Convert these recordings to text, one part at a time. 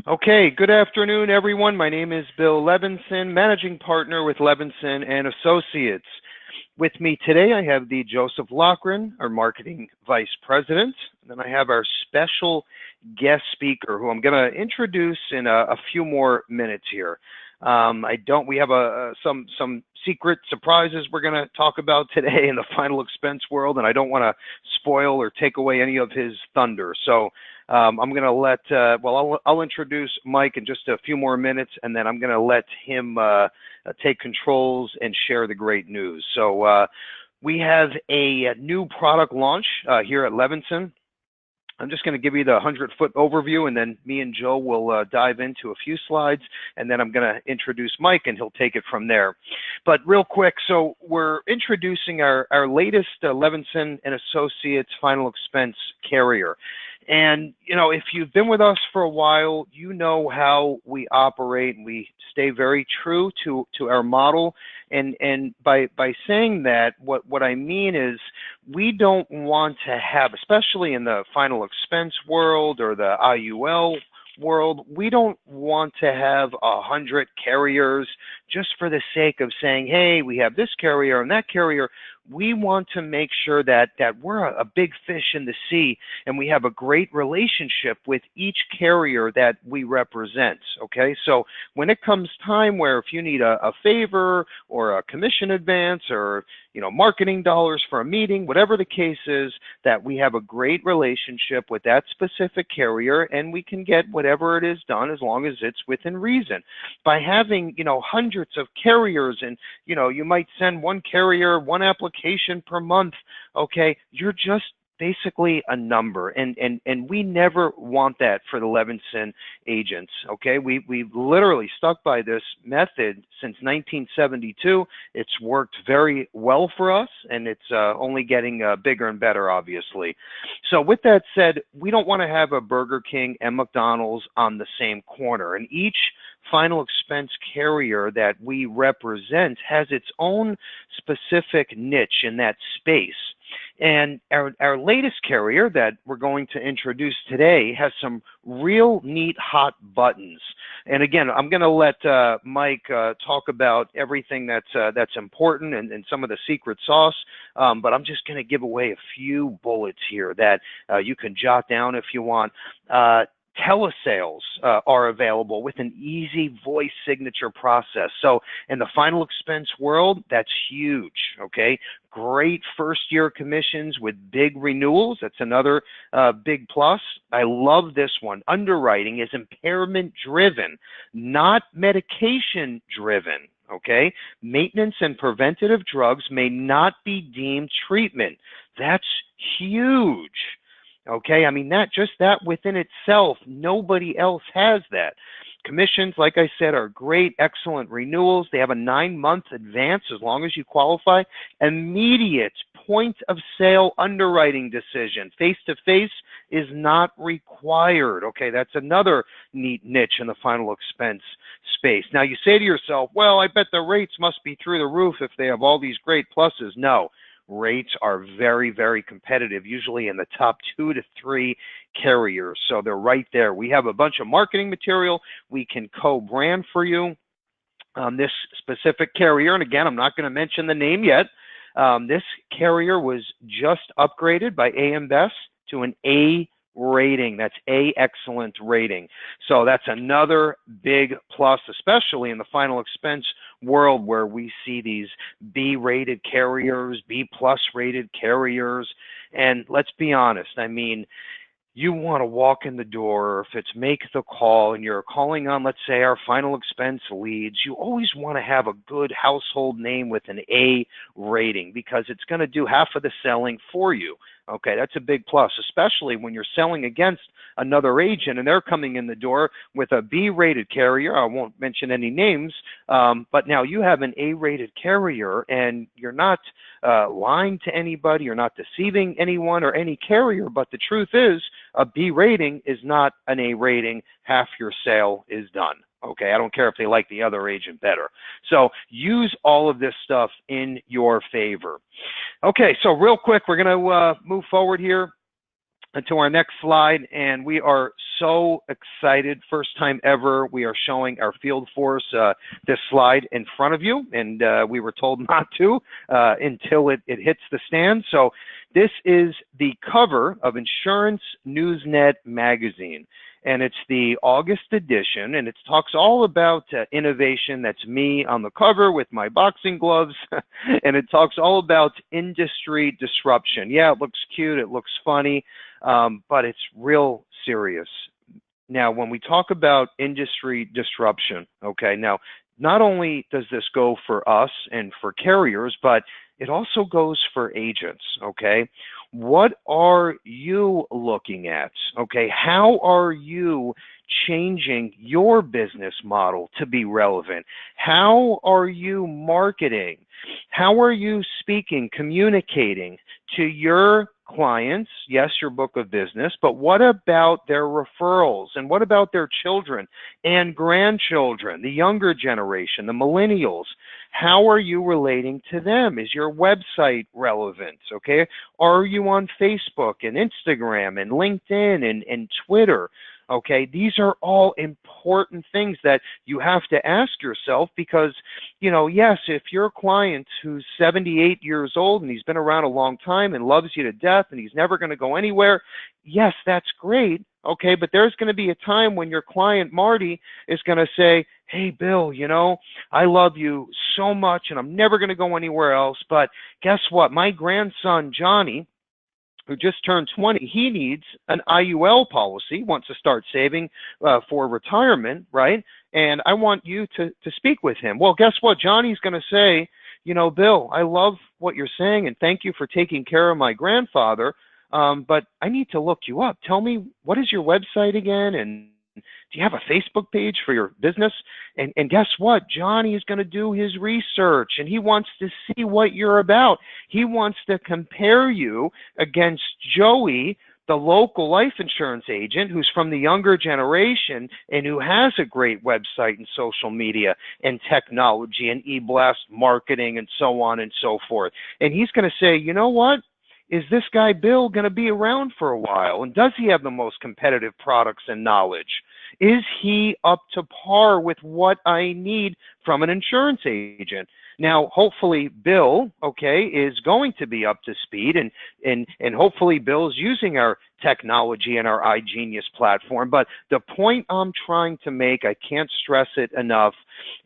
Okay, good afternoon, everyone. My name is Bill Levinson, Managing Partner with Levinson and Associates. With me today, I have the Joseph Loughran, our Marketing Vice President. And then I have our special guest speaker, who I'm going to introduce in a few more minutes here. We have some secret surprises we're going to talk about today in the final expense world, and I don't want to spoil or take away any of his thunder. So I'm going to let, I'll introduce Mike in just a few more minutes, and then I'm going to let him take controls and share the great news. So we have a new product launch here at Levinson. I'm just going to give you the 100-foot overview, and then me and Joe will dive into a few slides, and then I'm going to introduce Mike, and he'll take it from there. But real quick, so we're introducing our latest Levinson and Associates final expense carrier. And, you know, if you've been with us for a while, you know how we operate. We stay very true to our model. And by saying that, what I mean is we don't want to have, especially in the final expense world or the IUL world, we don't want to have 100 carriers just for the sake of saying, hey, we have this carrier and that carrier. We want to make sure that we're a big fish in the sea, and we have a great relationship with each carrier that we represent, okay? So when it comes time where if you need a favor or a commission advance or, you know, marketing dollars for a meeting, whatever the case is, that we have a great relationship with that specific carrier, and we can get whatever it is done as long as it's within reason. By having, you know, hundreds of carriers, and, you know, you might send one carrier one application per month, okay, you're just basically a number, and we never want that for the Levinson agents, okay? We've literally stuck by this method since 1972. It's worked very well for us, and it's only getting bigger and better, obviously. So with that said, we don't want to have a Burger King and McDonald's on the same corner, and each final expense carrier that we represent has its own specific niche in that space. And our latest carrier that we're going to introduce today has some real neat hot buttons. And again, I'm going to let Mike talk about everything that's important and some of the secret sauce, but I'm just going to give away a few bullets here that you can jot down if you want. Telesales are available with an easy voice signature process. So in the final expense world, that's huge, okay? Great first-year commissions with big renewals. That's another big plus. I love this one. Underwriting is impairment-driven, not medication-driven, okay? Maintenance and preventative drugs may not be deemed treatment. That's huge. Okay, I mean, that within itself, nobody else has that. Commissions, like I said, are great, excellent renewals. They have a 9-month advance as long as you qualify. Immediate point of sale underwriting decision. Face-to-face is not required. Okay, that's another neat niche in the final expense space. Now, you say to yourself, well, I bet the rates must be through the roof if they have all these great pluses. No. Rates are very, very competitive, usually in the top 2 to 3 carriers. So they're right there. We have a bunch of marketing material we can co-brand for you. This specific carrier, and again, I'm not going to mention the name yet. This carrier was just upgraded by AM Best to an A rating. That's A excellent rating. So that's another big plus, especially in the final expense world where we see these B rated carriers, B plus rated carriers. And let's be honest, I mean, you want to walk in the door, if it's make the call and you're calling on, let's say, our final expense leads, you always want to have a good household name with an A rating because it's going to do half of the selling for you. Okay, that's a big plus, especially when you're selling against another agent and they're coming in the door with a B-rated carrier. I won't mention any names, but now you have an A-rated carrier and you're not lying to anybody, you're not deceiving anyone or any carrier, but the truth is a B rating is not an A rating. Half your sale is done. Okay, I don't care if they like the other agent better. So use all of this stuff in your favor. Okay, so real quick, we're going to move forward here to our next slide, and we are so excited. First time ever, we are showing our field force this slide in front of you, and we were told not to until it hits the stand. So this is the cover of Insurance Newsnet magazine, and it's the August edition, and it talks all about innovation. That's me on the cover with my boxing gloves, and it talks all about industry disruption. Yeah, it looks cute, it looks funny, but it's real serious. Now, when we talk about industry disruption, okay, now, not only does this go for us and for carriers, but it also goes for agents, okay? What are you looking at, okay? How are you changing your business model to be relevant? How are you marketing? How are you speaking, communicating to your clients? Yes, your book of business, but what about their referrals? And what about their children and grandchildren, the younger generation, the millennials? How are you relating to them? Is your website relevant? Okay. Are you on Facebook and Instagram and LinkedIn and Twitter? Okay, these are all important things that you have to ask yourself because, you know, yes, if your client who's 78 years old and he's been around a long time and loves you to death and he's never going to go anywhere, yes, that's great. Okay, but there's going to be a time when your client, Marty, is going to say, hey, Bill, you know, I love you so much and I'm never going to go anywhere else, but guess what? My grandson, Johnny, who just turned 20, he needs an IUL policy, wants to start saving for retirement, right? And I want you to speak with him. Well, guess what? Johnny's going to say, you know, Bill, I love what you're saying, and thank you for taking care of my grandfather, but I need to look you up. Tell me, what is your website again? And do you have a Facebook page for your business? And guess what? Johnny is going to do his research, and he wants to see what you're about. He wants to compare you against Joey, the local life insurance agent who's from the younger generation and who has a great website and social media and technology and e-blast marketing and so on and so forth. And he's going to say, you know what? Is this guy Bill going to be around for a while? And does he have the most competitive products and knowledge? Is he up to par with what I need from an insurance agent? Now, hopefully Bill, okay, is going to be up to speed, and hopefully Bill's using our technology and our iGenius platform. But the point I'm trying to make, I can't stress it enough,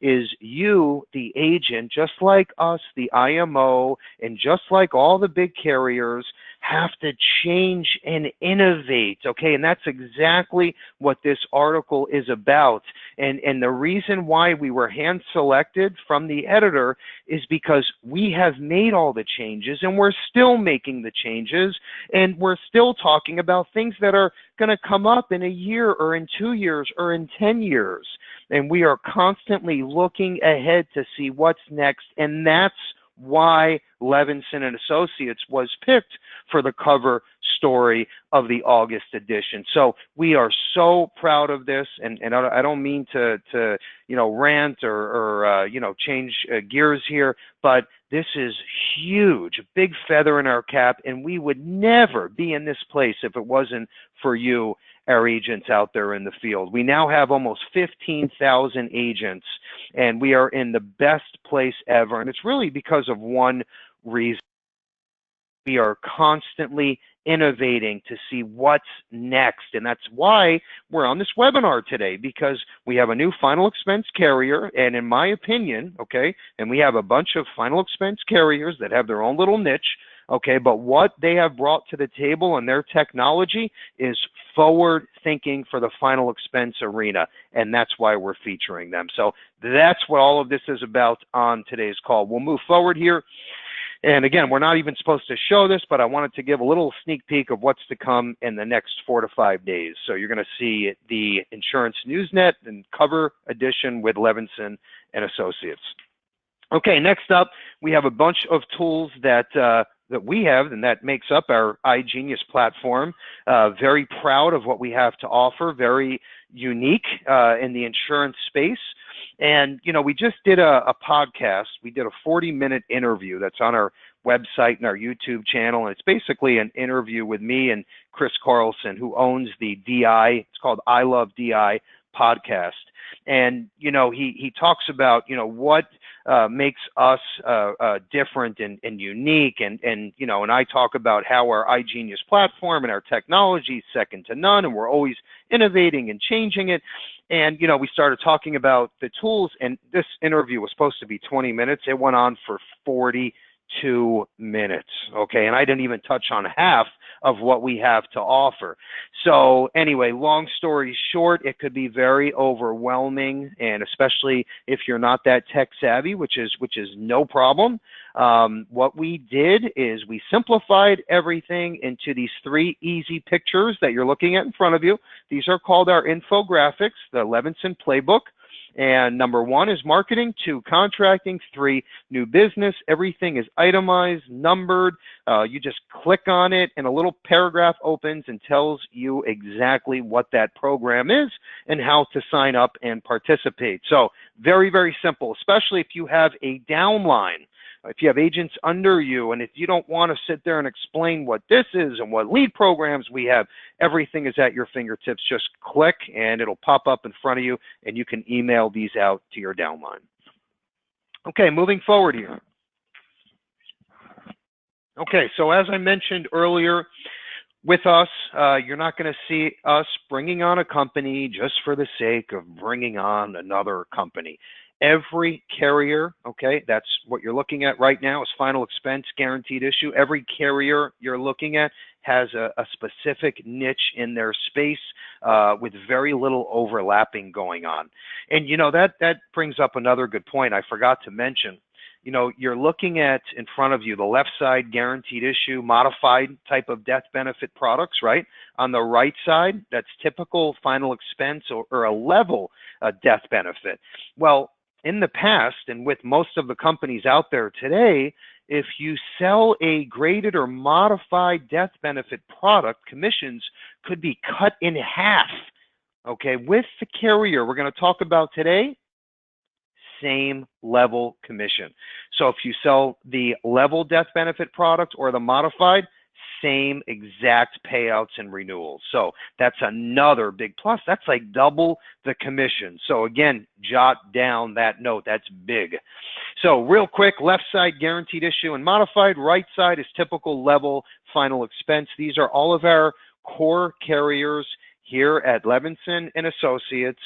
is you, the agent, just like us, the IMO, and just like all the big carriers, have to change and innovate, okay? And that's exactly what this article is about. And the reason why we were hand-selected from the editor is because we have made all the changes, and we're still making the changes, and we're still talking about things that are going to come up in a year or in 2 years or in 10 years. And we are constantly looking ahead to see what's next, and that's why Levinson and Associates was picked for the cover story of the August edition. So we are so proud of this, and I don't mean to you know, rant or you know, change gears here, but this is huge, a big feather in our cap, and we would never be in this place if it wasn't for you, our agents out there in the field. We now have almost 15,000 agents, and we are in the best place ever, and it's really because of one reason. We are constantly innovating to see what's next, and that's why we're on this webinar today, because we have a new final expense carrier, and in my opinion, okay, and we have a bunch of final expense carriers that have their own little niche, okay, but what they have brought to the table and their technology is forward thinking for the final expense arena, and that's why we're featuring them. So that's what all of this is about on today's call. We'll move forward here. And again, we're not even supposed to show this, but I wanted to give a little sneak peek of what's to come in the next 4 to 5 days. So you're going to see the Insurance Newsnet and cover edition with Levinson and Associates. Okay, next up, we have a bunch of tools that we have, and that makes up our iGenius platform. Very proud of what we have to offer, very unique in the insurance space. And, you know, we just did a podcast. We did a 40-minute interview that's on our website and our YouTube channel. And it's basically an interview with me and Chris Carlson, who owns the DI. It's called I Love DI podcast. And, you know, he talks about, you know, what makes us different and unique. And, you know, and I talk about how our iGenius platform and our technology is second to none, and we're always innovating and changing it. And, you know, we started talking about the tools, and this interview was supposed to be 20 minutes. It went on for 42 minutes, okay? And I didn't even touch on half of what we have to offer. So anyway, long story short, it could be very overwhelming, and especially if you're not that tech savvy, which is no problem. What we did is we simplified everything into these 3 easy pictures that you're looking at in front of you. These are called our infographics, the Levinson playbook. And number 1 is marketing, 2, contracting, 3, new business. Everything is itemized, numbered. You just click on it and a little paragraph opens and tells you exactly what that program is and how to sign up and participate. So very, very simple, especially if you have a downline. If you have agents under you, and if you don't want to sit there and explain what this is and what lead programs we have, everything is at your fingertips. Just click and it'll pop up in front of you, and you can email these out to your downline. Okay, moving forward here. Okay, so as I mentioned earlier, with us, you're not going to see us bringing on a company just for the sake of bringing on another company. Every carrier, okay, that's what you're looking at right now is final expense guaranteed issue. Every carrier you're looking at has a specific niche in their space with very little overlapping going on. And, you know, that brings up another good point I forgot to mention. You know, you're looking at in front of you the left side guaranteed issue, modified type of death benefit products, right? On the right side, that's typical final expense or a level death benefit. Well, in the past, and with most of the companies out there today, if you sell a graded or modified death benefit product, commissions could be cut in half. Okay, with the carrier we're going to talk about today, same level commission. So if you sell the level death benefit product or the modified, same exact payouts and renewals. So that's another big plus. That's like double the commission. So again, jot down that note. That's big. So real quick, left side guaranteed issue and modified. Right side is typical level final expense. These are all of our core carriers here at Levinson and Associates.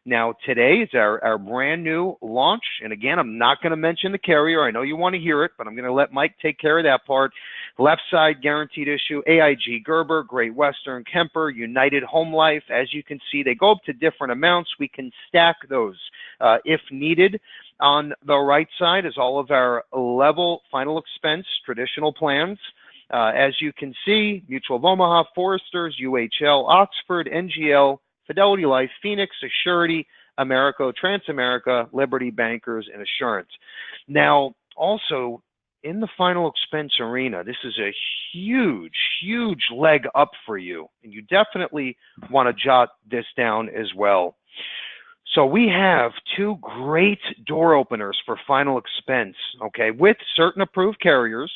Now today is our brand new launch, and again, I'm not going to mention the carrier. I know you want to hear it, but I'm going to let Mike take care of that part. Left side guaranteed issue, AIG, Gerber, Great Western, Kemper, United Home Life. As you can see, they go up to different amounts. We can stack those if needed. On the right side is all of our level final expense traditional plans. As you can see, Mutual of Omaha, Foresters, UHL, Oxford, NGL, Fidelity Life, Phoenix, Assurity, Americo, Transamerica, Liberty Bankers, and Assurance. Now, also, in the final expense arena, this is a huge, huge leg up for you, and you definitely want to jot this down as well. So we have 2 great door openers for final expense, okay, with certain approved carriers.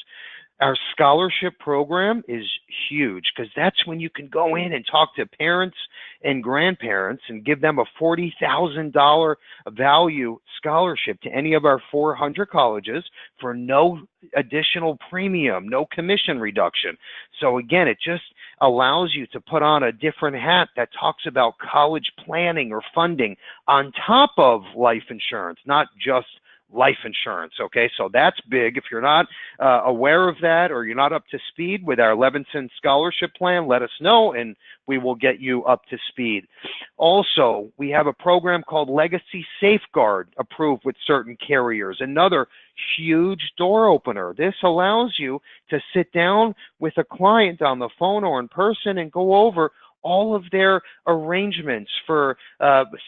Our scholarship program is huge because that's when you can go in and talk to parents and grandparents and give them a $40,000 value scholarship to any of our 400 colleges for no additional premium, no commission reduction. So again, it just allows you to put on a different hat that talks about college planning or funding on top of life insurance, not just life insurance. Okay, so that's big. If you're not aware of that or you're not up to speed with our Levinson scholarship plan, let us know and we will get you up to speed. Also, we have a program called Legacy Safeguard approved with certain carriers, another huge door opener. This allows you to sit down with a client on the phone or in person and go over all of their arrangements for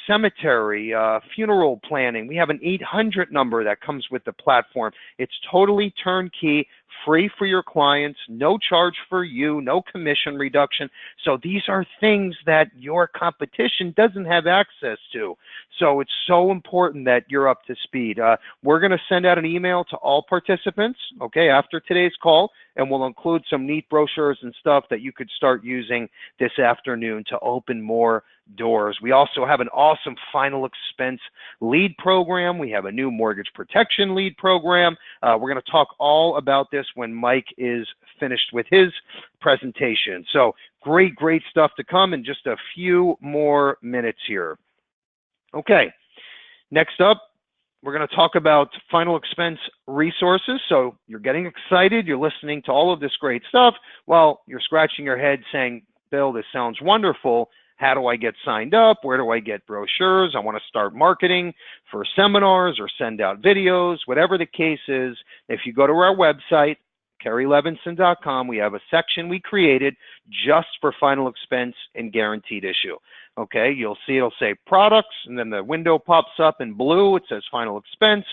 cemetery, funeral planning. We have an 800 number that comes with the platform. It's totally turnkey free for your clients, no charge for you, no commission reduction. So these are things that your competition doesn't have access to. So it's so important that you're up to speed. We're going to send out an email to all participants, okay, after today's call, and we'll include some neat brochures and stuff that you could start using this afternoon to open more doors. We also have an awesome final expense lead program. We have a new mortgage protection lead program. We're going to talk all about this when Mike is finished with his presentation. So great stuff to come in just a few more minutes here. Okay, next up, we're going to talk about final expense resources. So you're getting excited, you're listening to all of this great stuff while you're scratching your head saying, Bill, this sounds wonderful. How do I get signed up? Where do I get brochures? I want to start marketing for seminars or send out videos, whatever the case is. If you go to our website, kerrylevinson.com, we have a section we created just for final expense and guaranteed issue. Okay, you'll see it'll say products, and then the window pops up in blue. It says final expense.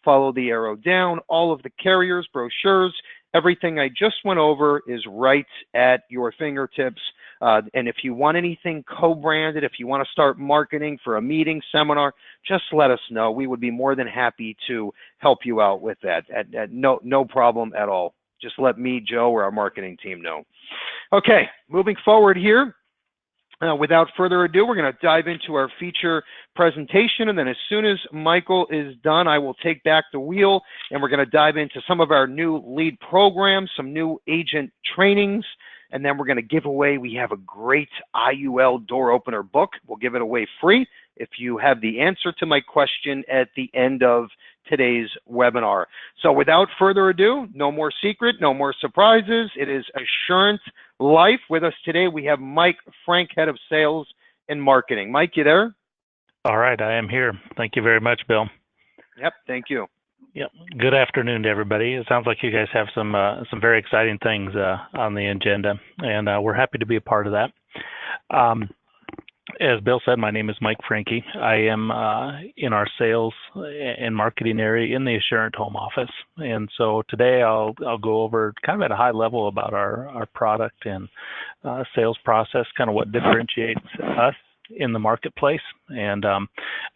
Follow the arrow down. All of the carriers, brochures, everything I just went over is right at your fingertips. And if you want anything co-branded, if you want to start marketing for a meeting, seminar, just let us know. We would be more than happy to help you out with that. No problem at all. Just let me, Joe, or our marketing team know. Okay, moving forward here. Without further ado, we're going to dive into our feature presentation, and then as soon as Michael is done, I will take back the wheel, and we're going to dive into some of our new lead programs, some new agent trainings, and then we're going to give away, we have a great IUL door opener book. We'll give it away free if you have the answer to my question at the end of today's webinar. So without further ado, no more secret, no more surprises. It is Assurance Life. With us today, we have Mike Frank, Head of Sales and Marketing. Mike, you there? All right, I am here. Thank you very much, Bill. Yep, thank you. Yep. Good afternoon to everybody. It sounds like you guys have some very exciting things on the agenda, and we're happy to be a part of that. As Bill said, my name is Mike Franke. I am in our sales and marketing area in the Assurant home office. And so today I'll go over kind of at a high level about our product and sales process, kind of what differentiates us in the marketplace. And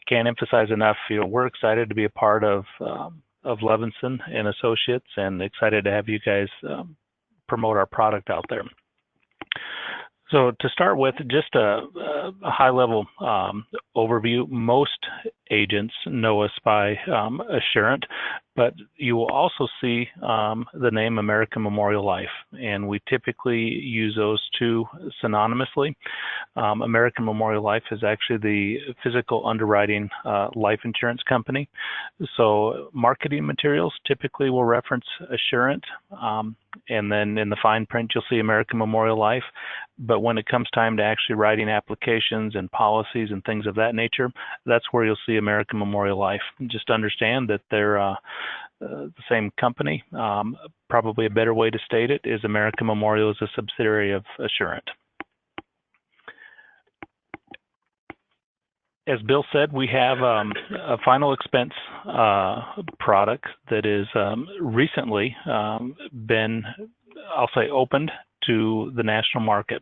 can't emphasize enough, we're excited to be a part of Levinson and Associates, and excited to have you guys promote our product out there. So to start with, just a high-level overview. Most agents know us by Assurant, but you will also see the name American Memorial Life, and we typically use those two synonymously. American Memorial Life is actually the physical underwriting life insurance company. So marketing materials typically will reference Assurant, and then in the fine print you'll see American Memorial Life. But when it comes time to actually writing applications and policies and things of that nature, that's where you'll see American Memorial Life. Just understand that they're the same company. Probably a better way to state it is American Memorial is a subsidiary of Assurant. As Bill said, we have a final expense product that is recently been, I'll say, opened to the national market.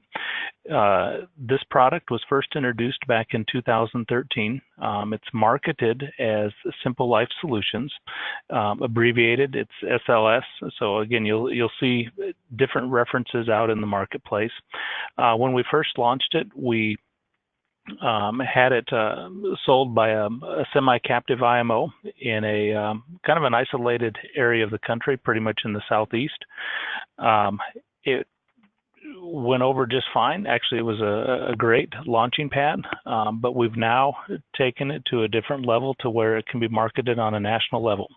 This product was first introduced back in 2013. It's marketed as Simple Life Solutions, abbreviated. It's SLS. So again, you'll see different references out in the marketplace. When we first launched it, we had it sold by a semi-captive IMO in a kind of an isolated area of the country, pretty much in the southeast. It went over just fine. Actually, it was a great launching pad, but we've now taken it to a different level to where it can be marketed on a national level.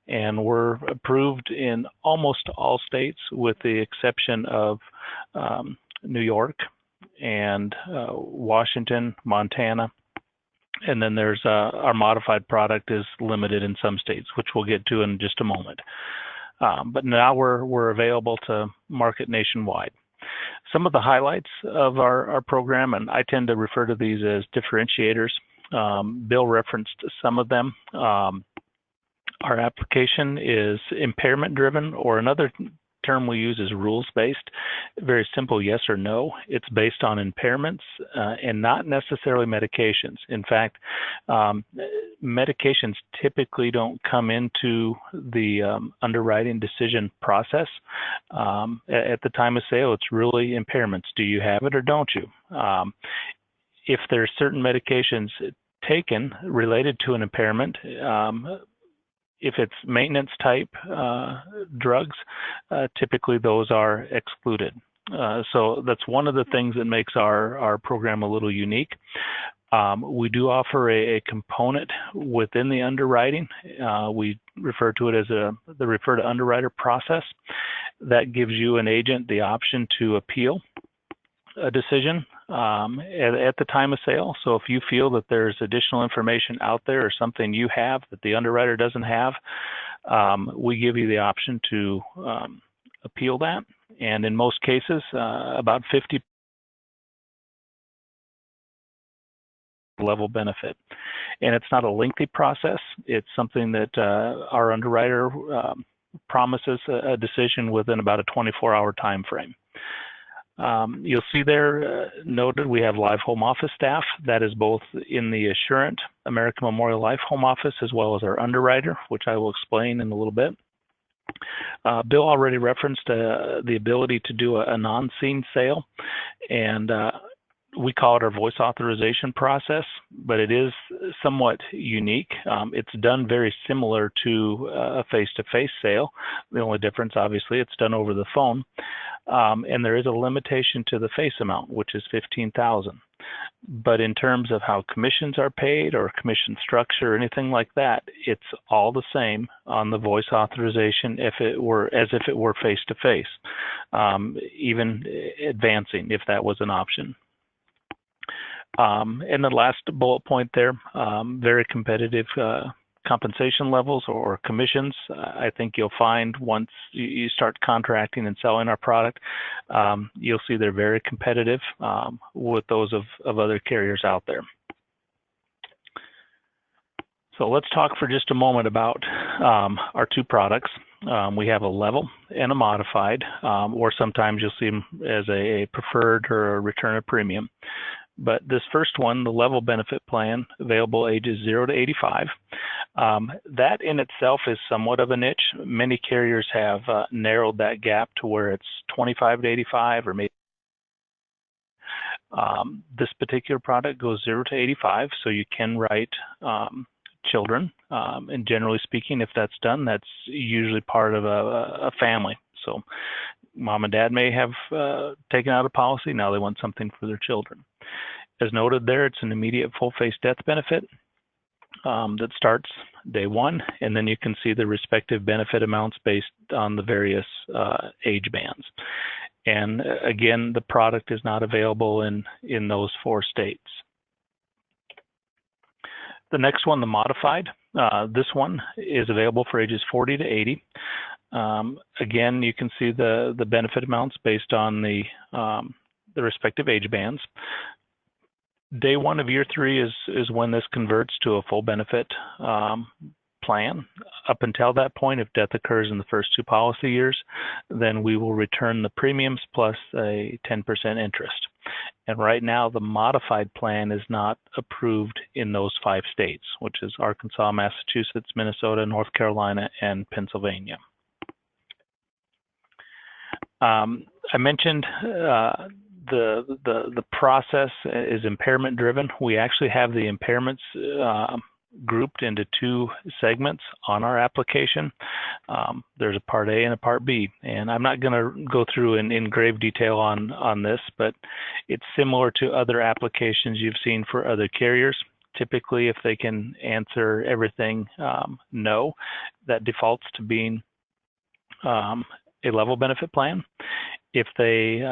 And we're approved in almost all states with the exception of New York and Washington, Montana. And then there's our modified product is limited in some states, which we'll get to in just a moment. But now we're available to market nationwide. Some of the highlights of our program, and I tend to refer to these as differentiators. Bill referenced some of them. Our application is impairment driven, or another term we use is rules based. Very simple, yes or no. It's based on impairments and not necessarily medications. In fact, medications typically don't come into the underwriting decision process. At the time of sale, it's really impairments. Do you have it or don't you? If there's certain medications taken related to an impairment, if it's maintenance type drugs, typically those are excluded. So that's one of the things that makes our program a little unique. We do offer a component within the underwriting. We refer to it as the refer to underwriter process. That gives you an agent the option to appeal a decision at the time of sale. So if you feel that there's additional information out there or something you have that the underwriter doesn't have, we give you the option to appeal that. And in most cases, about 50 level benefit. And it's not a lengthy process. It's something that our underwriter promises a decision within about a 24-hour time frame. You'll see there noted we have live home office staff. That is both in the Assurant American Memorial Life home office as well as our underwriter, which I will explain in a little bit. Bill already referenced the ability to do a non-scene sale, and we call it our voice authorization process, but it is somewhat unique. It's done very similar to a face-to-face sale. The only difference, obviously, it's done over the phone. And there is a limitation to the face amount, which is $15,000. But in terms of how commissions are paid or commission structure or anything like that, it's all the same on the voice authorization as if it were face-to-face, even advancing if that was an option. And the last bullet point there, very competitive compensation levels or commissions. I think you'll find once you start contracting and selling our product, you'll see they're very competitive with those of other carriers out there. So let's talk for just a moment about our two products. We have a level and a modified, or sometimes you'll see them as a preferred or a return of premium. But this first one, the level benefit plan, available ages 0 to 85, that in itself is somewhat of a niche. Many carriers have narrowed that gap to where it's 25 to 85 or maybe. This particular product goes 0 to 85, so you can write children. And generally speaking, if that's done, that's usually part of a family. So mom and dad may have taken out a policy. Now they want something for their children. As noted there, it's an immediate full face death benefit that starts day one, and then you can see the respective benefit amounts based on the various age bands. And again, the product is not available in those 4 states. The next one, the modified, this one is available for ages 40 to 80. Again, you can see the benefit amounts based on the respective age bands. Day 1 of year 3 is when this converts to a full benefit plan. Up until that point, if death occurs in the first 2 policy years, then we will return the premiums plus a 10% interest. And right now, the modified plan is not approved in those 5 states, which is Arkansas, Massachusetts, Minnesota, North Carolina, and Pennsylvania. I mentioned the process is impairment driven. We actually have the impairments grouped into 2 segments on our application. There's a Part A and a Part B, and I'm not going to go through in grave detail on this, but it's similar to other applications you've seen for other carriers. Typically, if they can answer everything no, that defaults to being a level benefit plan. If they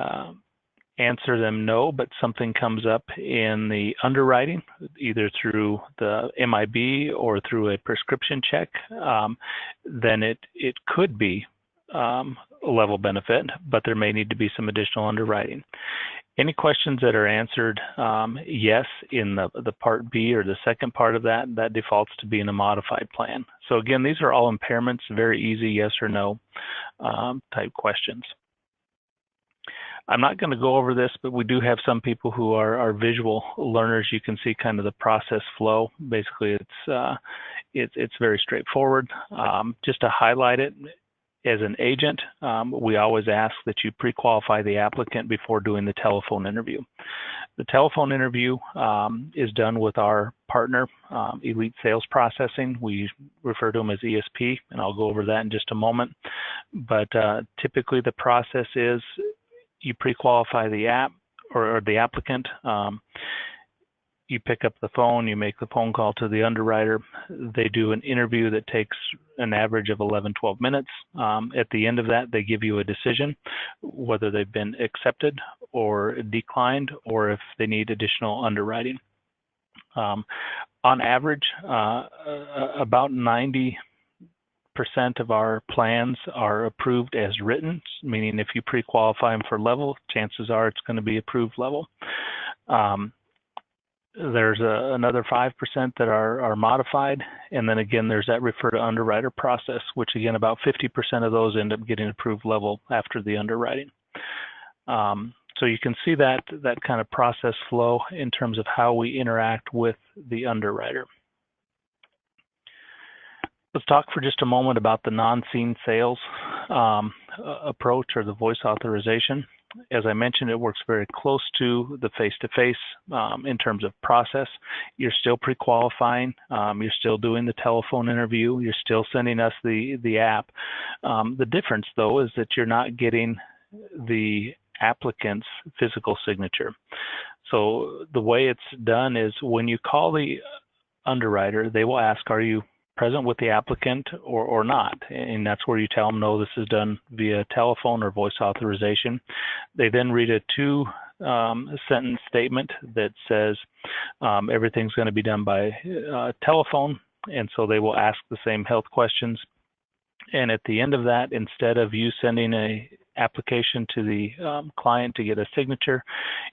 answer them no, but something comes up in the underwriting, either through the MIB or through a prescription check, then it could be level benefit, but there may need to be some additional underwriting. Any questions that are answered yes in the Part B or the second part of that defaults to being a modified plan. So again, these are all impairments, very easy yes or no type questions. I'm not going to go over this, but we do have some people who are visual learners. You can see kind of the process flow. Basically, it's very straightforward. Just to highlight it, as an agent, we always ask that you pre-qualify the applicant before doing the telephone interview. The telephone interview is done with our partner, Elite Sales Processing. We refer to them as ESP, and I'll go over that in just a moment. But typically the process is you pre-qualify the app or the applicant. You pick up the phone, you make the phone call to the underwriter. They do an interview that takes an average of 11, 12 minutes. At the end of that, they give you a decision, whether they've been accepted or declined, or if they need additional underwriting. On average, about 90% of our plans are approved as written, meaning if you pre-qualify them for level, chances are it's going to be approved level. There's another 5% that are modified, and then again there's that refer to underwriter process, which again about 50% of those end up getting approved level after the underwriting. So you can see that kind of process flow in terms of how we interact with the underwriter. Let's talk for just a moment about the non-scene sales approach, or the voice authorization. As I mentioned, it works very close to the face-to-face in terms of process. You're still pre-qualifying. You're still doing the telephone interview. You're still sending us the app. The difference, though, is that you're not getting the applicant's physical signature. So the way it's done is when you call the underwriter, they will ask, are you present with the applicant or not? And that's where you tell them, no, this is done via telephone or voice authorization. They then read a two-sentence statement that says everything's going to be done by telephone, and so they will ask the same health questions. And at the end of that, instead of you sending a application to the client to get a signature,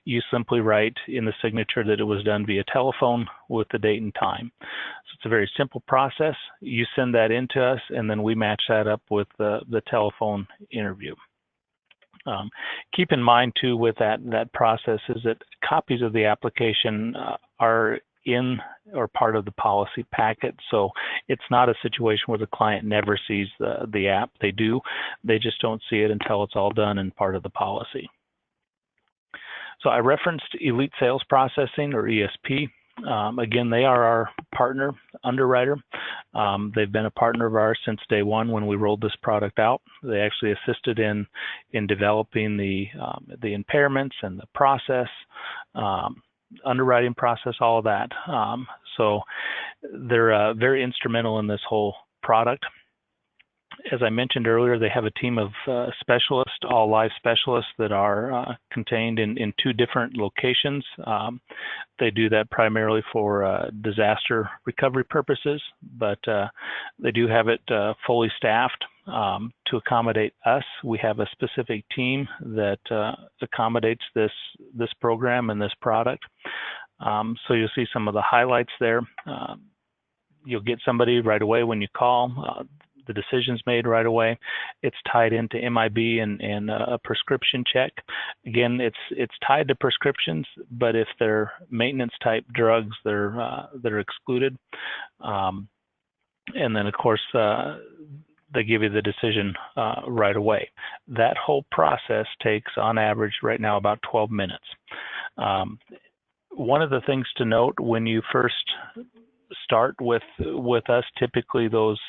you simply write in the signature that it was done via telephone with the date and time. So it's a very simple process. You send that in to us, and then we match that up with the telephone interview. Keep in mind too with that process is that copies of the application are in or part of the policy packet. So it's not a situation where the client never sees the app. They do. They just don't see it until it's all done and part of the policy. So I referenced Elite Sales Processing, or ESP. Again, they are our partner underwriter. They've been a partner of ours since day one when we rolled this product out. They actually assisted in developing the impairments and the process, underwriting process, all of that. So they're very instrumental in this whole product. As I mentioned earlier, they have a team of specialists, all live specialists that are contained in two different locations. They do that primarily for disaster recovery purposes, but they do have it fully staffed to accommodate us. We have a specific team that accommodates this program and this product. So you'll see some of the highlights there. You'll get somebody right away when you call. The decision's made right away. It's tied into MIB and a prescription check. Again, it's tied to prescriptions, but if they're maintenance type drugs, they're excluded. And then of course they give you the decision right away. That whole process takes on average right now about 12 minutes. One of the things to note when you first start with us, typically those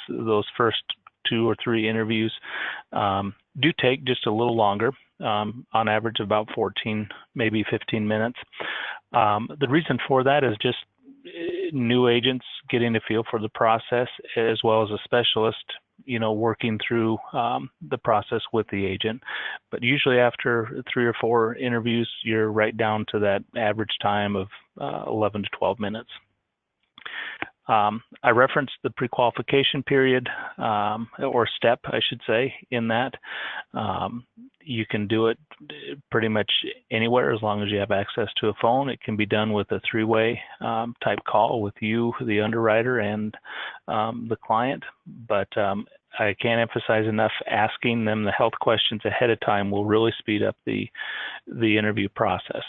first 2 or 3 interviews do take just a little longer, on average about 14, maybe 15 minutes. The reason for that is just new agents getting a feel for the process, as well as a specialist, working through the process with the agent. But usually after 3 or 4 interviews, you're right down to that average time of 11 to 12 minutes. I referenced the pre-qualification period, or step, I should say, in that. You can do it pretty much anywhere as long as you have access to a phone. It can be done with a three-way type call with you, the underwriter, and the client. But I can't emphasize enough, asking them the health questions ahead of time will really speed up the interview process.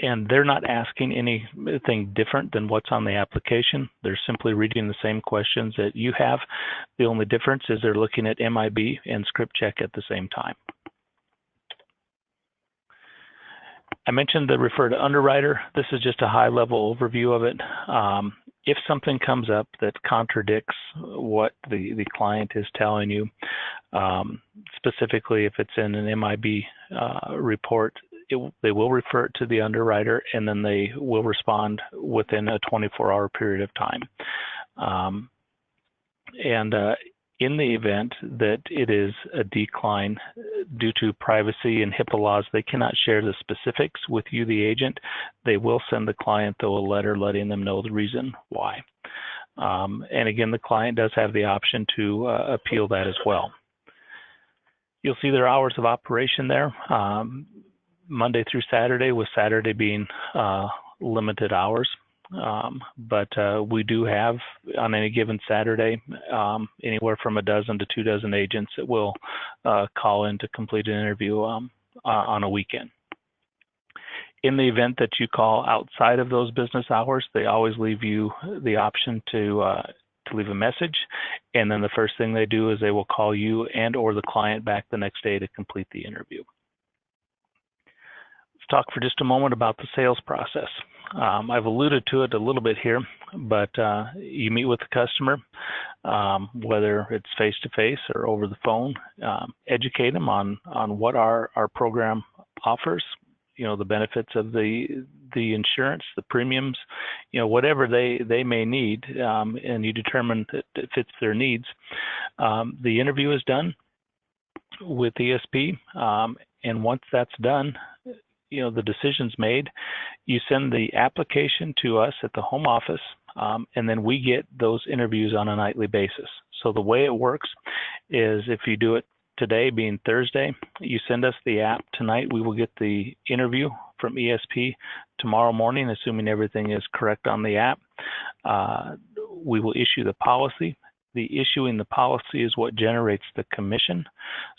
And they're not asking anything different than what's on the application. They're simply reading the same questions that you have. The only difference is they're looking at MIB and script check at the same time. I mentioned the refer to underwriter. This is just a high-level overview of it. If something comes up that contradicts what the client is telling you, specifically if it's in an MIB report, they will refer it to the underwriter, and then they will respond within a 24-hour period of time. In the event that it is a decline due to privacy and HIPAA laws, they cannot share the specifics with you, the agent. They will send the client, though, a letter letting them know the reason why. And again, the client does have the option to appeal that as well. You'll see their hours of operation there, Monday through Saturday, with Saturday being limited hours. But we do have on any given Saturday anywhere from a dozen to 2 dozen agents that will call in to complete an interview on a weekend. In the event that you call outside of those business hours, they always leave you the option to leave a message, and then the first thing they do is they will call you and or the client back the next day to complete the interview. Let's talk for just a moment about the sales process. I've alluded to it a little bit here, but you meet with the customer, whether it's face-to-face or over the phone, educate them on what our program offers, the benefits of the insurance, the premiums, whatever they may need, and you determine that it fits their needs. The interview is done with ESP, and once that's done, the decision's made. You send the application to us at the home office, and then we get those interviews on a nightly basis. So the way it works is if you do it today, being Thursday, you send us the app tonight, we will get the interview from ESP tomorrow morning, assuming everything is correct on the app. We will issue the policy. The issuing the policy is what generates the commission.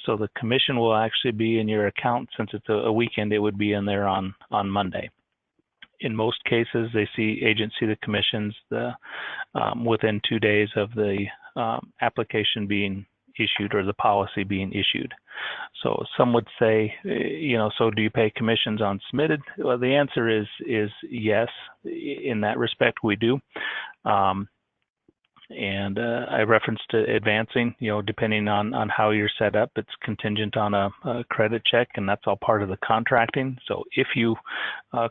So the commission will actually be in your account. Since it's a weekend, it would be in there on Monday. In most cases, agents see the commissions within 2 days of the application being issued or the policy being issued. So some would say, so do you pay commissions on submitted? Well, the answer is yes. In that respect, we do. And I referenced advancing, depending on how you're set up, it's contingent on a credit check, and that's all part of the contracting. So if you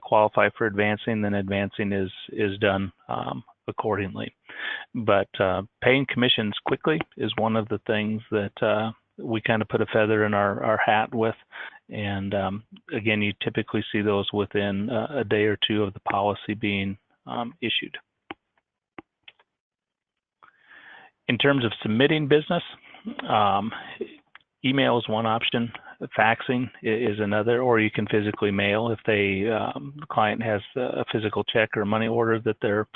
qualify for advancing, then advancing is done accordingly. But paying commissions quickly is one of the things that we kind of put a feather in our hat with. And again, you typically see those within a day or two of the policy being issued. In terms of submitting business, email is one option, faxing is another, or you can physically mail if the client has a physical check or money order that they're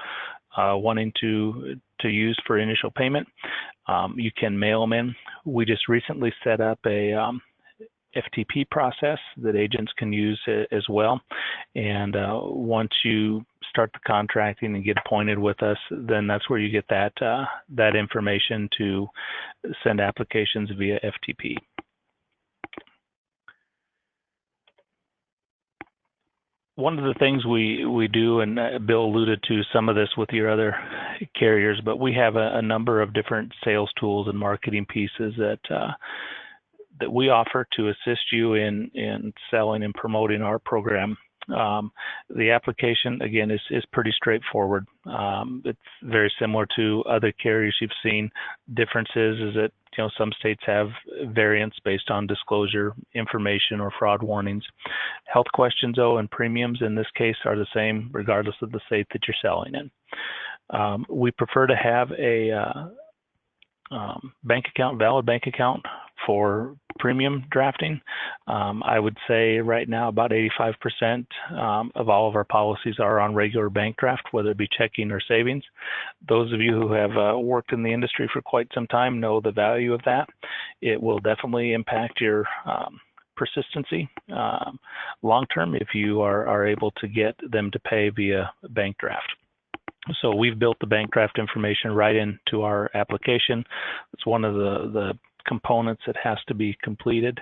wanting to use for initial payment. You can mail them in. We just recently set up a FTP process that agents can use as well. And once you start the contracting and get appointed with us, then that's where you get that information to send applications via FTP. One of the things we do, and Bill alluded to some of this with your other carriers, but we have a number of different sales tools and marketing pieces that we offer to assist you in selling and promoting our program. The application, again, is pretty straightforward. It's very similar to other carriers you've seen. Differences is that some states have variance based on disclosure information or fraud warnings. Health questions, though, and premiums in this case are the same regardless of the state that you're selling in. We prefer to have a bank account, valid bank account for premium drafting. I would say right now about 85% of all of our policies are on regular bank draft, whether it be checking or savings. Those of you who have worked in the industry for quite some time know the value of that. It will definitely impact your persistency long term if you are able to get them to pay via bank draft. So we've built the bank draft information right into our application. It's one of the components that has to be completed.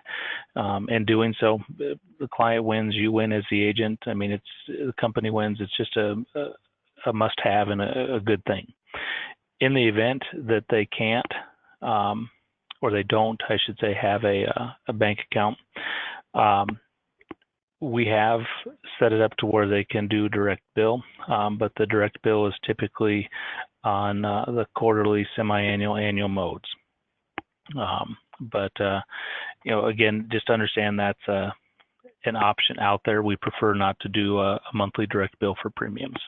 And doing so, the client wins, you win as the agent. I mean, the company wins. It's just a must-have and a good thing. In the event that they can't, or they don't, I should say, have a bank account, we have set it up to where they can do direct bill, but the direct bill is typically on the quarterly, semi-annual, annual modes. Again, just understand that's an option out there. We prefer not to do a monthly direct bill for premiums.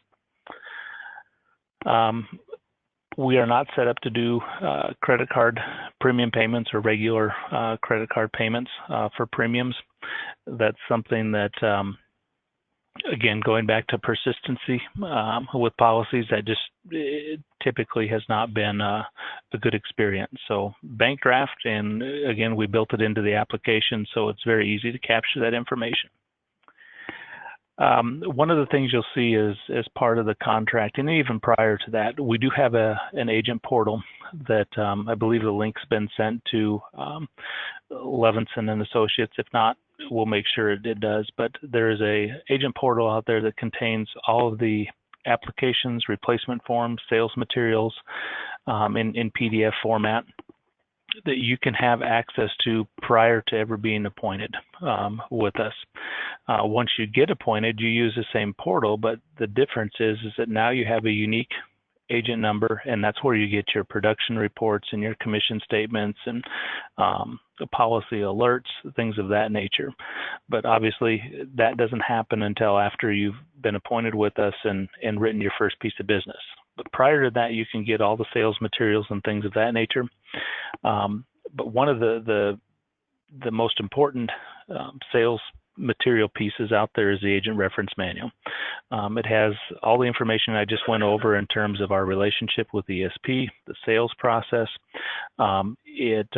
We are not set up to do credit card premium payments or regular credit card payments for premiums. That's something that, again, going back to persistency with policies, that just typically has not been a good experience. So bank draft, and again, we built it into the application, so it's very easy to capture that information. One of the things you'll see is, as part of the contract, and even prior to that, we do have an agent portal that I believe the link's been sent to Levinson and Associates. If not, we'll make sure it does. But there is a agent portal out there that contains all of the applications, replacement forms, sales materials in PDF format that you can have access to prior to ever being appointed with us. Once you get appointed, you use the same portal, but the difference is that now you have a unique agent number, and that's where you get your production reports and your commission statements and policy alerts, things of that nature. But obviously, that doesn't happen until after you've been appointed with us and written your first piece of business. But prior to that, you can get all the sales materials and things of that nature. But one of the most important sales material pieces out there is the agent reference manual. It has all the information I just went over in terms of our relationship with ESP, the sales process. It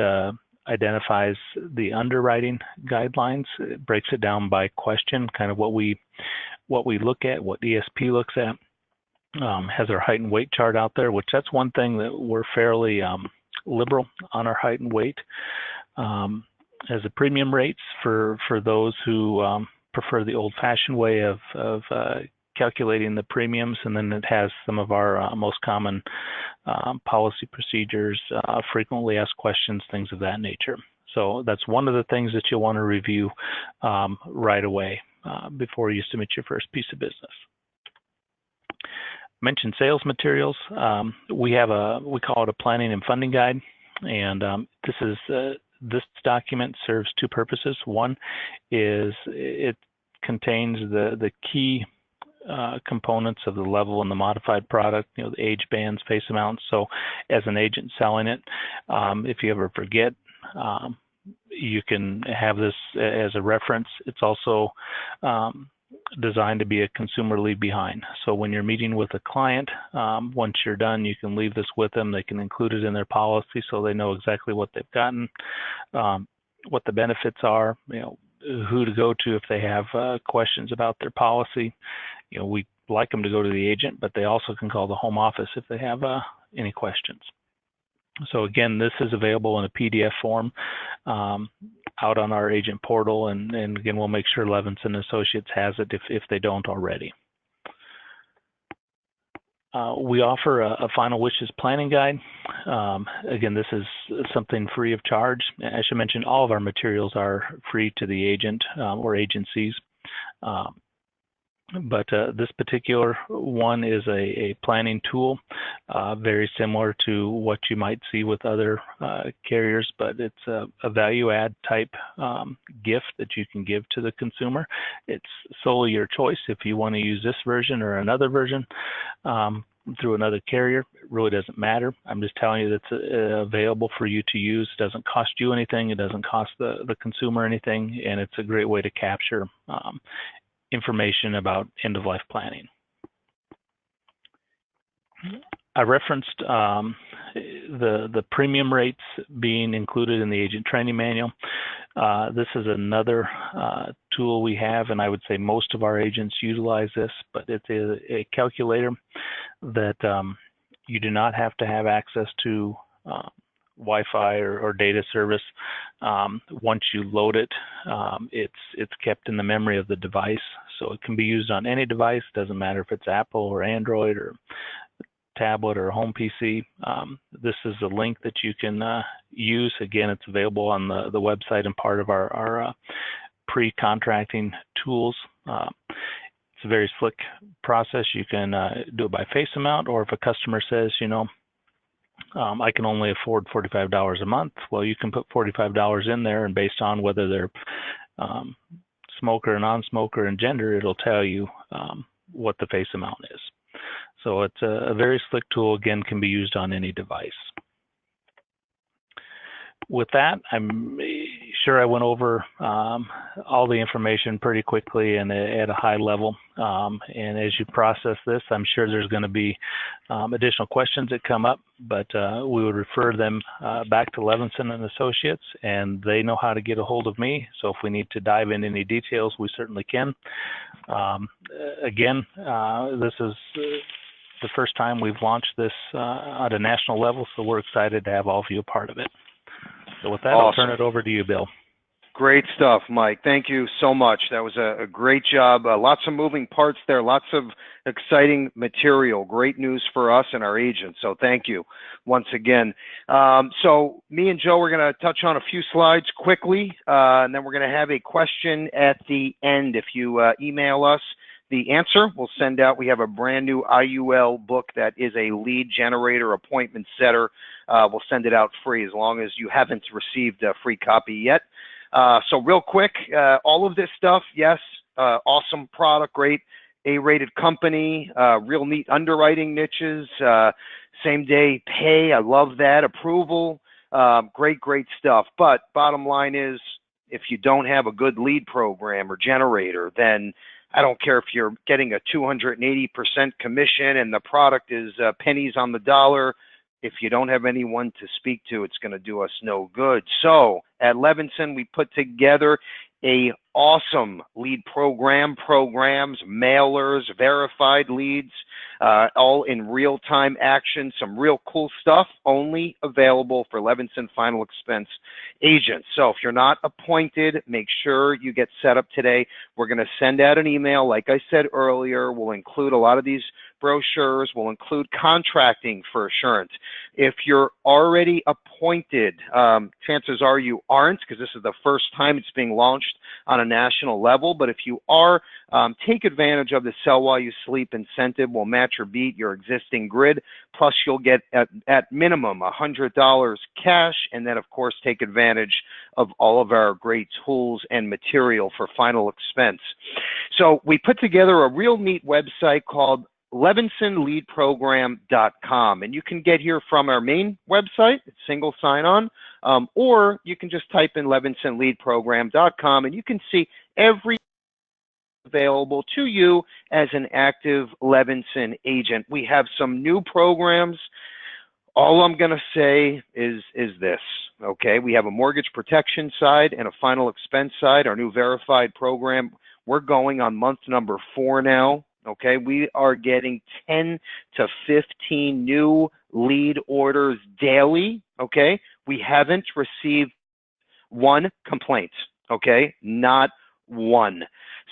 identifies the underwriting guidelines. It breaks it down by question, kind of what we look at, what ESP looks at. Has our height and weight chart out there, which that's one thing that we're fairly liberal on our height and weight. As the premium rates for those who prefer the old-fashioned way of calculating the premiums, and then it has some of our most common policy procedures, frequently asked questions, things of that nature. So that's one of the things that you'll want to review right away before you submit your first piece of business. Mentioned sales materials. We call it a planning and funding guide, and this document serves two purposes. One is it contains the key components of the level and the modified product, the age bands, face amounts. So as an agent selling it, if you ever forget, you can have this as a reference. It's also designed to be a consumer leave behind. So when you're meeting with a client, once you're done, you can leave this with them. They can include it in their policy so they know exactly what they've gotten, what the benefits are, who to go to if they have questions about their policy. We like them to go to the agent, but they also can call the home office if they have any questions. So again, this is available in a PDF form out on our agent portal, and again, we'll make sure Levinson Associates has it if they don't already. We offer a final wishes planning guide. Again, this is something free of charge. I should mention all of our materials are free to the agent or agencies. But this particular one is a planning tool, very similar to what you might see with other carriers, but it's a value add type gift that you can give to the consumer. It's solely your choice if you want to use this version or another version. through another carrier. It really doesn't matter. I'm just telling you that it's available for you to use. It doesn't cost you anything. It doesn't cost the consumer anything, and it's a great way to capture information about end-of-life planning. I referenced the premium rates being included in the agent training manual. This is another tool we have, and I would say most of our agents utilize this, but it's a calculator that you do not have to have access to Wi-Fi or data service. Once you load it, it's kept in the memory of the device, so it can be used on any device. Doesn't matter if it's Apple or Android or tablet or home PC. This is a link that you can use. Again, it's available on the website and part of our pre-contracting tools. It's a very slick process. You can do it by face amount, or if a customer says, you know, I can only afford $45 a month, well, you can put $45 in there, and based on whether they're smoker, non-smoker, and gender, it'll tell you what the face amount is. So it's a very slick tool, again, can be used on any device. With that, I'm sure I went over all the information pretty quickly and at a high level. And as you process this, I'm sure there's going to be additional questions that come up, but we would refer them back to Levinson and Associates, and they know how to get a hold of me. So if we need to dive into any details, we certainly can. Again, this is the first time we've launched this at a national level, so we're excited to have all of you a part of it. So with that, awesome. I'll turn it over to you, Bill. Great stuff, Mike. Thank you so much. That was a great job. Lots of moving parts there, lots of exciting material. Great news for us and our agents. So thank you once again. So me and Joe are going to touch on a few slides quickly, and then we're going to have a question at the end. If you email us the answer, we'll send out. We have a brand new IUL book that is a lead generator, appointment setter. We'll send it out free as long as you haven't received a free copy yet. So real quick, all of this stuff, yes, awesome product, great A-rated company, real neat underwriting niches, same day pay, I love that, approval, great stuff. But bottom line is, if you don't have a good lead program or generator, then I don't care if you're getting a 280% commission and the product is pennies on the dollar. If you don't have anyone to speak to, it's going to do us no good. So at Levinson, we put together a awesome lead programs, mailers, verified leads, all in real-time action, some real cool stuff, only available for Levinson Final Expense agents. So if you're not appointed, make sure you get set up today. We're going to send out an email. Like I said earlier, we'll include a lot of these brochures. We'll include contracting for assurance. If you're already appointed, chances are you aren't, because this is the first time it's being launched on a national level. But if you are, take advantage of the Sell While You Sleep incentive. We'll match or beat your existing grid. Plus, you'll get at minimum $100 cash, and then, of course, take advantage of all of our great tools and material for final expense. So we put together a real neat website called LevinsonLeadProgram.com, and you can get here from our main website. It's single sign-on, or you can just type in LevinsonLeadProgram.com, and you can see every available to you as an active Levinson agent. We have some new programs. All I'm going to say is this, okay? We have a mortgage protection side and a final expense side, our new verified program. We're going on month number 4 now. Okay, we are getting 10 to 15 new lead orders daily. Okay, we haven't received one complaint. Okay, not one.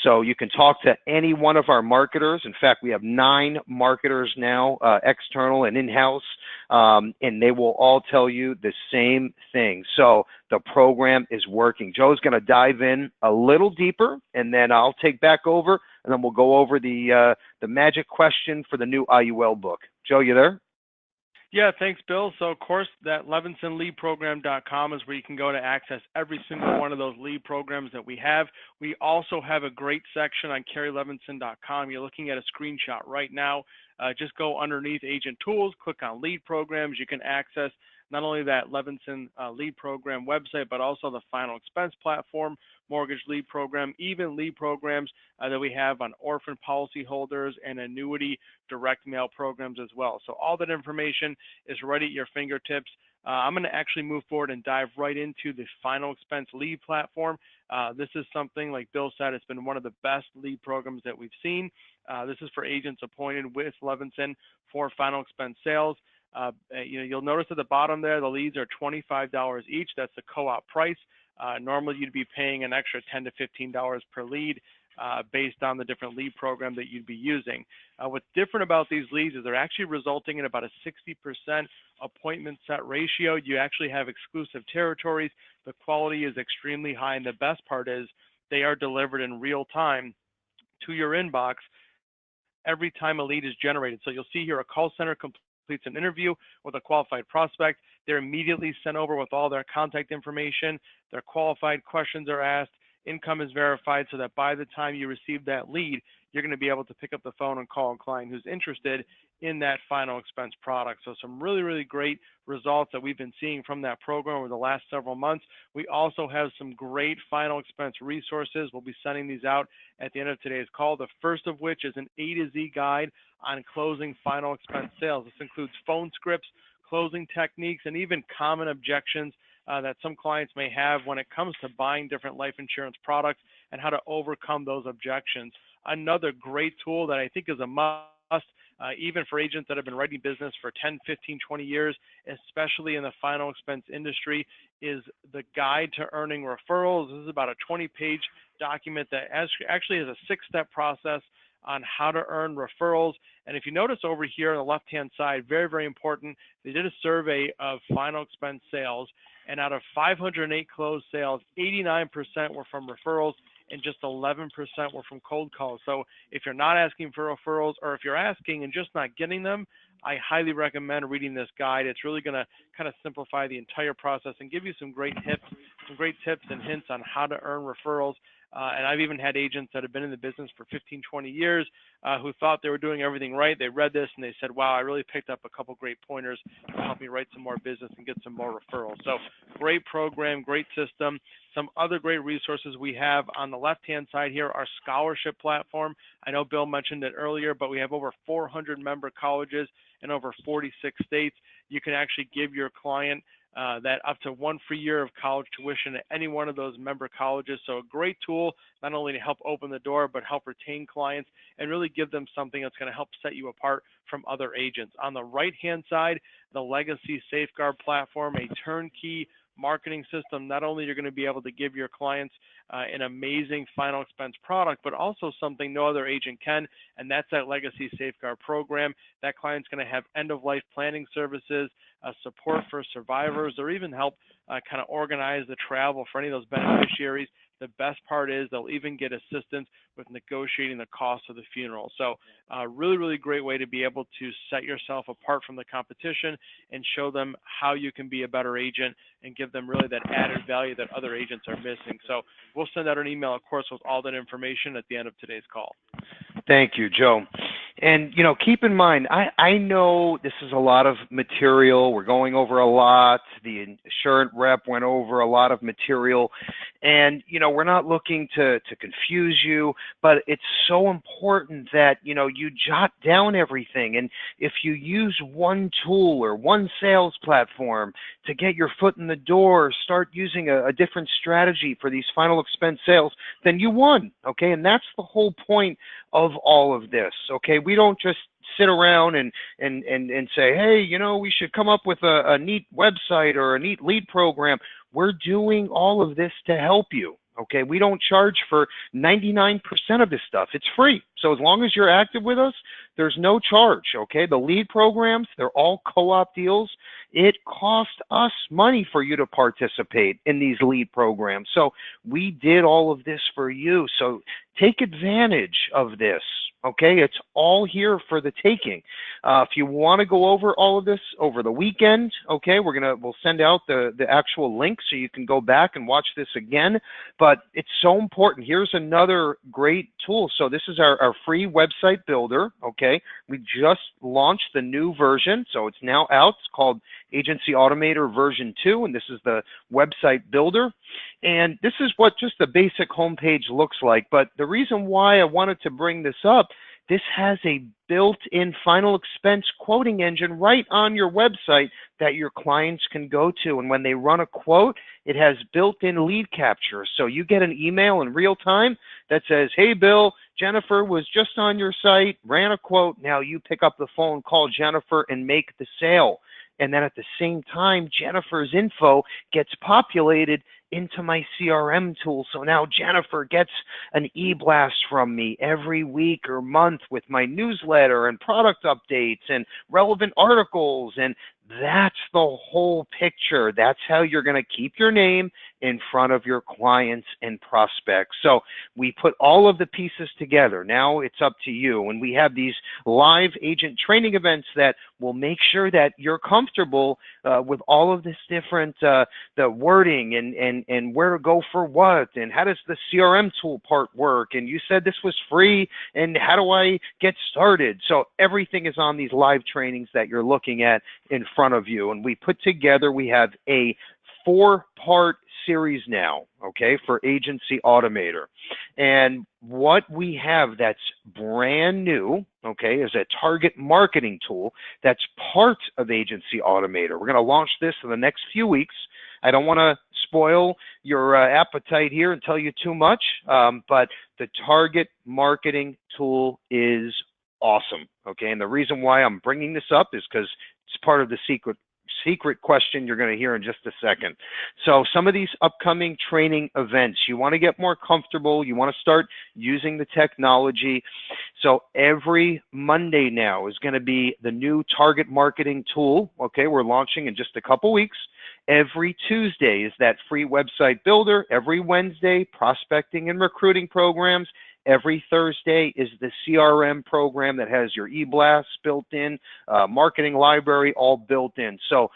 So you can talk to any one of our marketers. In fact, we have 9 marketers now, external and in-house, and they will all tell you the same thing. So the program is working. Joe's going to dive in a little deeper, and then I'll take back over, and then we'll go over the magic question for the new IUL book. Joe, you there? Yeah, thanks, Bill. So, of course, that LevinsonLeadProgram.com is where you can go to access every single one of those lead programs that we have. We also have a great section on CarrieLevinson.com. You're looking at a screenshot right now. Just go underneath Agent Tools, click on Lead Programs. You can access not only that Levinson Lead Program website, but also the Final Expense Platform, Mortgage Lead Program, even lead programs that we have on orphan policyholders and annuity direct mail programs as well. So all that information is right at your fingertips. I'm going to actually move forward and dive right into the Final Expense Lead Platform. This is something, like Bill said, it's been one of the best lead programs that we've seen. This is for agents appointed with Levinson for Final Expense sales. You'll notice at the bottom there, the leads are $25 each. That's the co-op price. Normally, you'd be paying an extra $10 to $15 per lead based on the different lead program that you'd be using. What's different about these leads is they're actually resulting in about a 60% appointment set ratio. You actually have exclusive territories. The quality is extremely high, and the best part is they are delivered in real time to your inbox every time a lead is generated. So you'll see here a call center completes an interview with a qualified prospect. They're immediately sent over with all their contact information. Their qualified questions are asked. Income is verified so that by the time you receive that lead, you're going to be able to pick up the phone and call a client who's interested in that final expense product. So some really, really great results that we've been seeing from that program over the last several months. We also have some great final expense resources. We'll be sending these out at the end of today's call. The first of which is an A to Z guide on closing final expense sales. This includes phone scripts, closing techniques, and even common objections that some clients may have when it comes to buying different life insurance products and how to overcome those objections. Another great tool that I think is a must, even for agents that have been writing business for 10, 15, 20 years, especially in the final expense industry, is the Guide to Earning Referrals. This is about a 20-page document that actually has a 6-step process on how to earn referrals. And if you notice over here on the left-hand side, very, very important, they did a survey of final expense sales, and out of 508 closed sales, 89% were from referrals and just 11% were from cold calls. So if you're not asking for referrals, or if you're asking and just not getting them, I highly recommend reading this guide. It's really going to kind of simplify the entire process and give you some great tips and hints on how to earn referrals. And I've even had agents that have been in the business for 15, 20 years who thought they were doing everything right. They read this and they said, wow, I really picked up a couple great pointers to help me write some more business and get some more referrals. So great program, great system. Some other great resources we have on the left-hand side here, our scholarship platform. I know Bill mentioned it earlier, but we have over 400 member colleges in over 46 states. You can actually give your client that up to 1 free year of college tuition at any one of those member colleges. So a great tool, not only to help open the door, but help retain clients and really give them something that's going to help set you apart from other agents. On the right-hand side, the Legacy Safeguard platform, a turnkey marketing system. Not only you're going to be able to give your clients an amazing final expense product, but also something no other agent can, and that's that Legacy Safeguard program. That client's going to have end-of-life planning services, support for survivors, or even help kind of organize the travel for any of those beneficiaries. The best part is they'll even get assistance with negotiating the cost of the funeral. So really, really great way to be able to set yourself apart from the competition and show them how you can be a better agent and give them really that added value that other agents are missing. So we'll send out an email, of course, with all that information at the end of today's call. Thank you, Joe. And, keep in mind, I know this is a lot of material. We're going over a lot. The insurance rep went over a lot of material. And, we're not looking to confuse you, but it's so important that, you jot down everything. And if you use one tool or one sales platform to get your foot in the door, start using a different strategy for these final expense sales, then you won, okay? And that's the whole point of all of this, okay? We don't just sit around and say, hey, we should come up with a neat website or a neat lead program. We're doing all of this to help you, okay? We don't charge for 99% of this stuff. It's free. So as long as you're active with us, there's no charge, okay? The lead programs, they're all co-op deals. It costs us money for you to participate in these lead programs. So we did all of this for you. So take advantage of this, Okay, it's all here for the taking. If you want to go over all of this over the weekend, okay, we'll send out the actual link so you can go back and watch this again. But it's so important. Here's another great tool. So this is our free website builder. Okay, we just launched the new version, so it's now out. It's called Agency Automator version 2, and this is the website builder. And this is what just the basic homepage looks like. But the reason why I wanted to bring this up, this has a built-in final expense quoting engine right on your website that your clients can go to. And when they run a quote, it has built-in lead capture. So you get an email in real time that says, hey, Bill, Jennifer was just on your site, ran a quote. Now you pick up the phone, call Jennifer, and make the sale. And then at the same time, Jennifer's info gets populated into my CRM tool. So now Jennifer gets an e-blast from me every week or month with my newsletter and product updates and relevant articles. And that's the whole picture. That's how you're going to keep your name in front of your clients and prospects. So we put all of the pieces together. Now it's up to you. And we have these live agent training events that will make sure that you're comfortable with all of this different, the wording and where to go for what, and how does the CRM tool part work, and you said this was free, and how do I get started? So everything is on these live trainings that you're looking at in front of you. And we have a 4-part series now, okay, for Agency Automator. And what we have that's brand new, okay, is a target marketing tool that's part of Agency Automator. We're going to launch this in the next few weeks. I don't want to spoil your appetite here and tell you too much, but the target marketing tool is awesome, okay? And the reason why I'm bringing this up is because it's part of the secret question you're going to hear in just a second. So some of these upcoming training events, you want to get more comfortable, you want to start using the technology. So every Monday now is going to be the new target marketing tool. Okay, we're launching in just a couple weeks. Every Tuesday is that free website builder. Every Wednesday, prospecting and recruiting programs. Every Thursday is the CRM program that has your e-blasts built in, marketing library all built in. So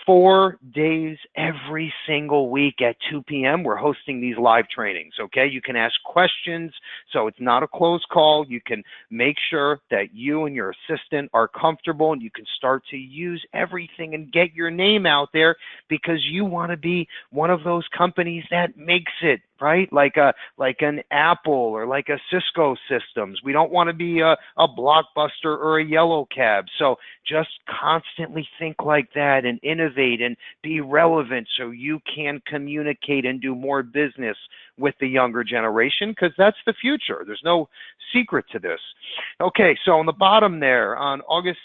4 days every single week at 2 p.m. we're hosting these live trainings, okay? You can ask questions, so it's not a closed call. You can make sure that you and your assistant are comfortable, and you can start to use everything and get your name out there, because you want to be one of those companies that makes it, right? Like an Apple or like a Cisco Systems. We don't want to be a Blockbuster or a Yellow Cab. So just constantly think like that and innovate and be relevant so you can communicate and do more business with the younger generation, because that's the future. There's no secret to this. Okay, so on the bottom there, on August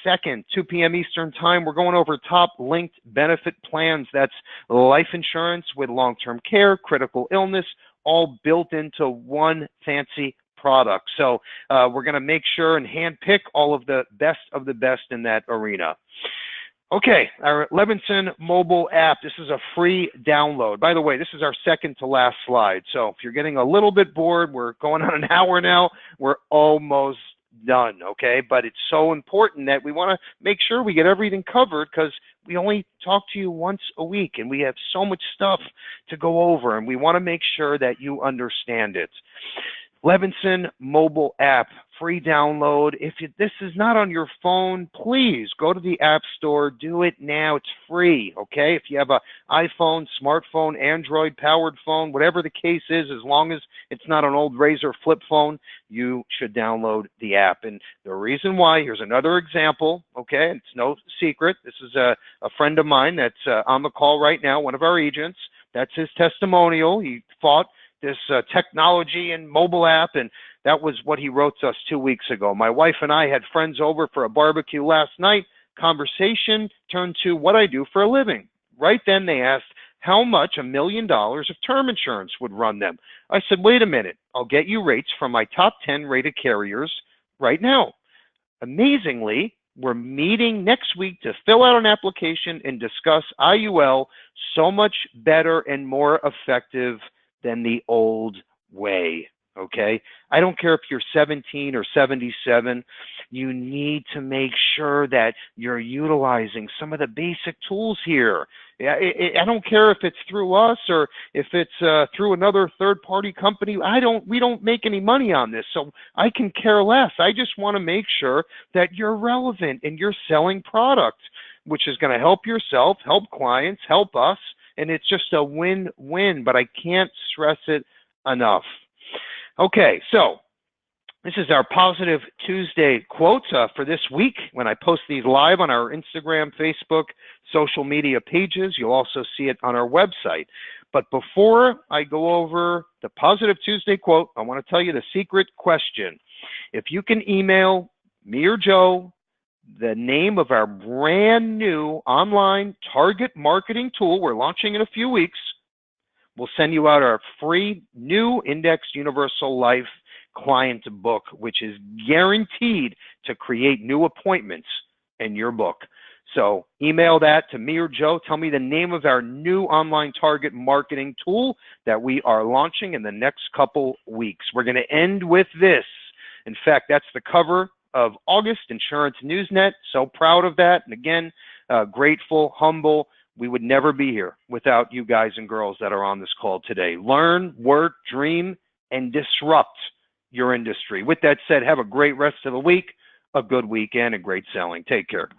2nd, 2 p.m. Eastern Time, we're going over top linked benefit plans. That's life insurance with long-term care, critical illness, all built into one fancy product. So we're going to make sure and handpick all of the best in that arena. Okay, our Levinson Mobile App, this is a free download. By the way, this is our second to last slide. So if you're getting a little bit bored, we're going on an hour now. We're almost done, okay? But it's so important that we want to make sure we get everything covered, because we only talk to you once a week and we have so much stuff to go over, and we want to make sure that you understand it. Levinson Mobile App, free download. If this is not on your phone, please go to the App Store. Do it now. It's free, okay? If you have an iPhone, smartphone, Android-powered phone, whatever the case is, as long as it's not an old Razor flip phone, you should download the app. And the reason why, here's another example, okay? It's no secret. This is a friend of mine that's on the call right now, one of our agents. That's his testimonial. He fought this technology and mobile app, and that was what he wrote to us 2 weeks ago. My wife and I had friends over for a barbecue last night. Conversation turned to what I do for a living. Right then they asked how much $1 million of term insurance would run them. I said, wait a minute, I'll get you rates from my top 10 rated carriers right now. Amazingly, we're meeting next week to fill out an application and discuss IUL, so much better and more effective than the old way, okay? I don't care if you're 17 or 77. You need to make sure that you're utilizing some of the basic tools here. I don't care if it's through us or if it's through another third-party company. We don't make any money on this, so I can care less. I just want to make sure that you're relevant and you're selling product, which is going to help yourself, help clients, help us, and it's just a win-win, but I can't stress it enough. Okay, so this is our Positive Tuesday quotes for this week. When I post these live on our Instagram, Facebook, social media pages, you'll also see it on our website. But before I go over the Positive Tuesday quote, I want to tell you the secret question. If you can email me or Joe the name of our brand new online target marketing tool we're launching in a few weeks, we'll send you out our free new Indexed Universal Life client book, which is guaranteed to create new appointments in your book. So email that to me or Joe. Tell me the name of our new online target marketing tool that we are launching in the next couple weeks. We're going to end with this. In fact, that's the cover of August Insurance Newsnet. So proud of that. And again, grateful, humble. We would never be here without you guys and girls that are on this call today. Learn, work, dream, and disrupt your industry. With that said, have a great rest of the week, a good weekend, and great selling. Take care.